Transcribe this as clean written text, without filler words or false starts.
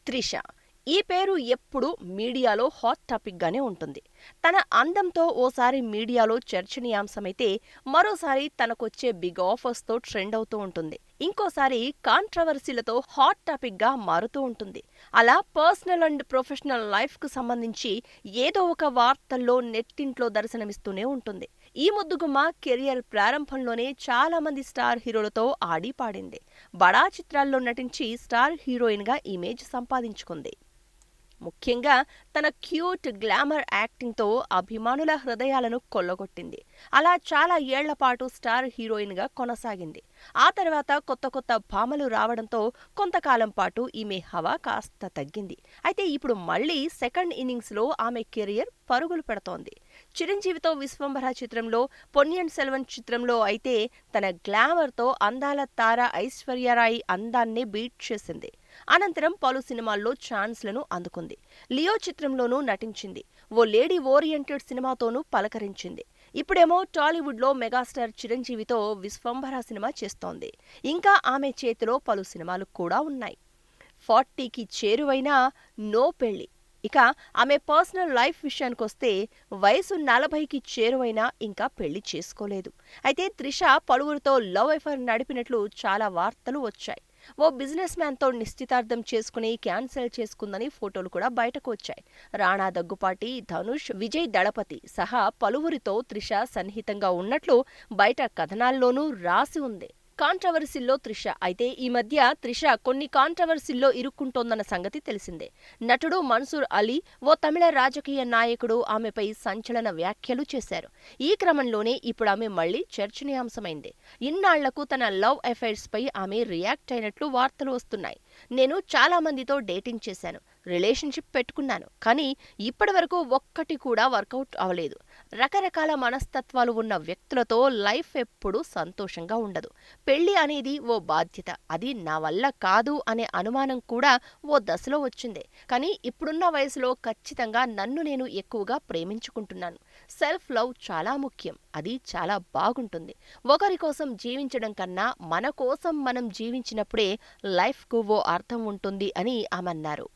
త్రిష. ఈ పేరు ఎప్పుడూ మీడియాలో హాట్ టాపిక్గానే ఉంటుంది. తన అందంతో ఓసారి మీడియాలో చర్చనీయాంశమైతే, మరోసారి తనకొచ్చే బిగ్ ఆఫర్స్తో ట్రెండ్ అవుతూ ఉంటుంది. ఇంకోసారి కాంట్రవర్సీలతో హాట్ టాపిక్గా మారుతూ ఉంటుంది. అలా పర్సనల్ అండ్ ప్రొఫెషనల్ లైఫ్కు సంబంధించి ఏదో ఒక వార్తల్లో నెట్టింట్లో దర్శనమిస్తూనే ఉంటుంది. ఈ ముద్దుగుమ్మ కెరియర్ ప్రారంభంలోనే చాలా మంది స్టార్ హీరోలతో ఆడి పాడింది. బడా చిత్రాల్లో నటించి స్టార్ హీరోయిన్గా ఇమేజ్ సంపాదించుకుంది. ముఖ్యంగా తన క్యూట్, గ్లామర్ యాక్టింగ్తో అభిమానుల హృదయాలను కొల్లగొట్టింది. అలా చాలా ఏళ్లపాటు స్టార్ హీరోయిన్గా కొనసాగింది. ఆ తర్వాత కొత్త కొత్త భామలు రావడంతో కొంతకాలం పాటు ఈమె హవా కాస్త తగ్గింది. అయితే ఇప్పుడు మళ్లీ సెకండ్ ఇన్నింగ్స్లో ఆమె కెరియర్ పరుగులు పెడుతోంది. చిరంజీవితో విశ్వంభర చిత్రంలో, పొన్నియిన్ సెల్వన్ చిత్రంలో అయితే తన గ్లామర్తో అందాల తార ఐశ్వర్యరాయ్ అందాన్నే బీట్ చేసింది. అనంతరం పలు సినిమాల్లో ఛాన్స్లను అందుకుంది. లియో చిత్రంలోనూ నటించింది. ఓ లేడీ ఓరియంటెడ్ సినిమాతోనూ పలకరించింది. ఇప్పుడేమో టాలీవుడ్లో మెగాస్టార్ చిరంజీవితో విశ్వంభర సినిమా చేస్తోంది. ఇంకా ఆమె చేతిలో పలు సినిమాలు కూడా ఉన్నాయి. 40కి చేరువైనా నో పెళ్లి. ఇక ఆమె పర్సనల్ లైఫ్ విషయానికొస్తే వయసు 40కి చేరువైనా ఇంకా పెళ్లి చేసుకోలేదు. అయితే త్రిష పలువురితో లవ్ అఫైర్ నడిపినట్లు చాలా వార్తలు వచ్చాయి. ఓ బిజినెస్ మ్యాన్తో నిశ్చితార్థం చేసుకుని క్యాన్సిల్ చేసుకుందని ఫోటోలు కూడా బయటకు వచ్చాయి. రాణా దగ్గుపాటి, ధనుష్, విజయ్ దళపతి సహా పలువురితో త్రిష సన్నిహితంగా ఉన్నట్లు బయట కథనాల్లోనూ రాసి ఉంది. కాంట్రవర్సీల్లో త్రిష. అయితే ఈ మధ్య త్రిష కొన్ని కాంట్రవర్సీల్లో ఇరుక్కుంటోందన్న సంగతి తెలిసిందే. నటుడు మన్సూర్ అలీ, ఓ తమిళ రాజకీయ నాయకుడు ఆమెపై సంచలన వ్యాఖ్యలు చేశారు. ఈ క్రమంలోనే ఇప్పుడు ఆమె మళ్లీ చర్చనీయాంశమైంది. ఇన్నాళ్లకు తన లవ్ అఫైర్స్ పై ఆమె రియాక్ట్ అయినట్లు వార్తలు వస్తున్నాయి. నేను చాలా మందితో డేటింగ్ చేశాను, రిలేషన్షిప్ పెట్టుకున్నాను. కానీ ఇప్పటివరకు ఒక్కటి కూడా వర్కౌట్ అవలేదు. రకరకాల మనస్తత్వాలు ఉన్న వ్యక్తులతో లైఫ్ ఎప్పుడూ సంతోషంగా ఉండదు. పెళ్లి అనేది ఓ బాధ్యత. అది నా వల్ల కాదు అనే అనుమానం కూడా ఓ దశలో వచ్చింది. కానీ ఇప్పుడున్న వయసులో ఖచ్చితంగా నన్ను నేను ఎక్కువగా ప్రేమించుకుంటున్నాను. సెల్ఫ్ లవ్ చాలా ముఖ్యం. అది చాలా బాగుంటుంది. ఒకరి కోసం జీవించడం కన్నా మన కోసం మనం జీవించినప్పుడే లైఫ్కు ఓ అర్థం ఉంటుంది అని ఆమె అన్నారు.